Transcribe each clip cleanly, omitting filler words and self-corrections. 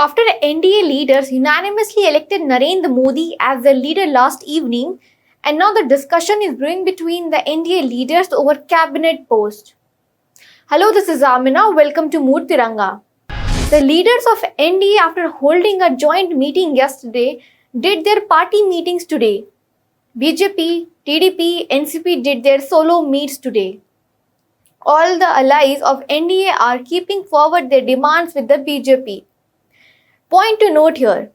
After NDA leaders unanimously elected Narendra Modi as their leader last evening, and now the discussion is brewing between the NDA leaders over cabinet post. Hello, this is Amina. Welcome to Mood Tiranga. The leaders of NDA, after holding a joint meeting yesterday, did their party meetings today. BJP, TDP, NCP did their solo meets today. All the allies of NDA are keeping forward their demands with the BJP. Point to note here,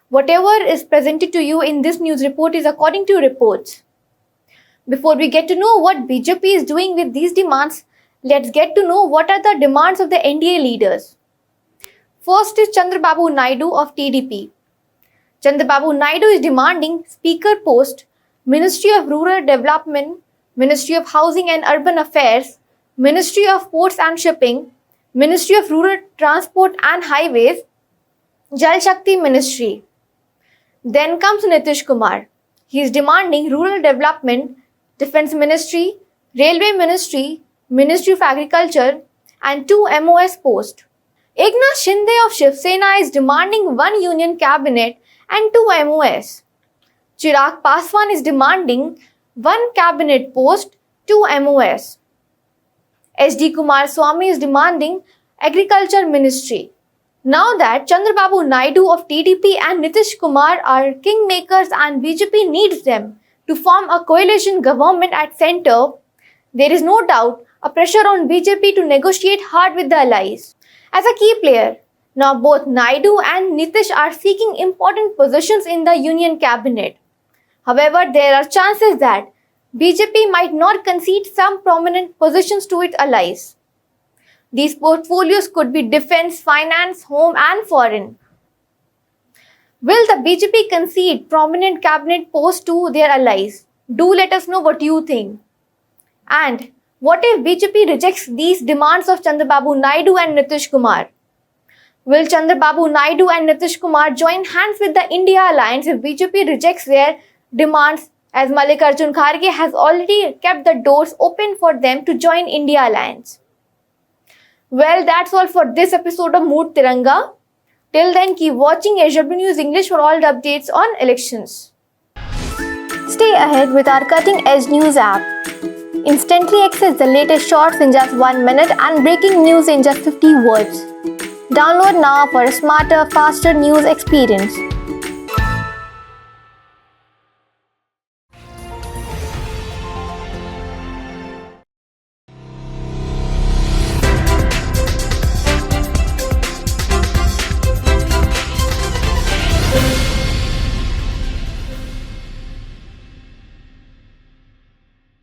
whatever is presented to you in this news report is according to reports. Before we get to know what BJP is doing with these demands, let's get to know what are the demands of the NDA leaders. First is Chandrababu Naidu of TDP. Chandrababu Naidu is demanding Speaker post, Ministry of Rural Development, Ministry of Housing and Urban Affairs, Ministry of Ports and Shipping, Ministry of Rural Transport and Highways, Jal Shakti Ministry. Then comes Nitish Kumar. He is demanding Rural Development, Defence Ministry, Railway Ministry, Ministry of Agriculture and 2 MOS posts. Eknath Shinde of Shiv Sena is demanding 1 Union Cabinet and 2 MOS. Chirag Paswan is demanding 1 Cabinet post, 2 MOS. SD Kumar Swamy is demanding Agriculture Ministry. Now that Chandrababu Naidu of TDP and Nitish Kumar are kingmakers and BJP needs them to form a coalition government at centre, there is no doubt a pressure on BJP to negotiate hard with the allies. As a key player, now both Naidu and Nitish are seeking important positions in the Union Cabinet. However, there are chances that BJP might not concede some prominent positions to its allies. These portfolios could be defense, finance, home and foreign. Will the BJP concede prominent cabinet posts to their allies? Do let us know what you think. And what if BJP rejects these demands of Chandrababu Naidu and Nitish Kumar? Will Chandrababu Naidu and Nitish Kumar join hands with the India Alliance if BJP rejects their demands, as Mallikarjun Kharge has already kept the doors open for them to join India Alliance? Well, that's all for this episode of Mood Tiranga. Till then, keep watching HW News English for all the updates on elections. Stay ahead with our cutting edge news app. Instantly access the latest shorts in just 1 minute and breaking news in just 50 words. Download now for a smarter, faster news experience.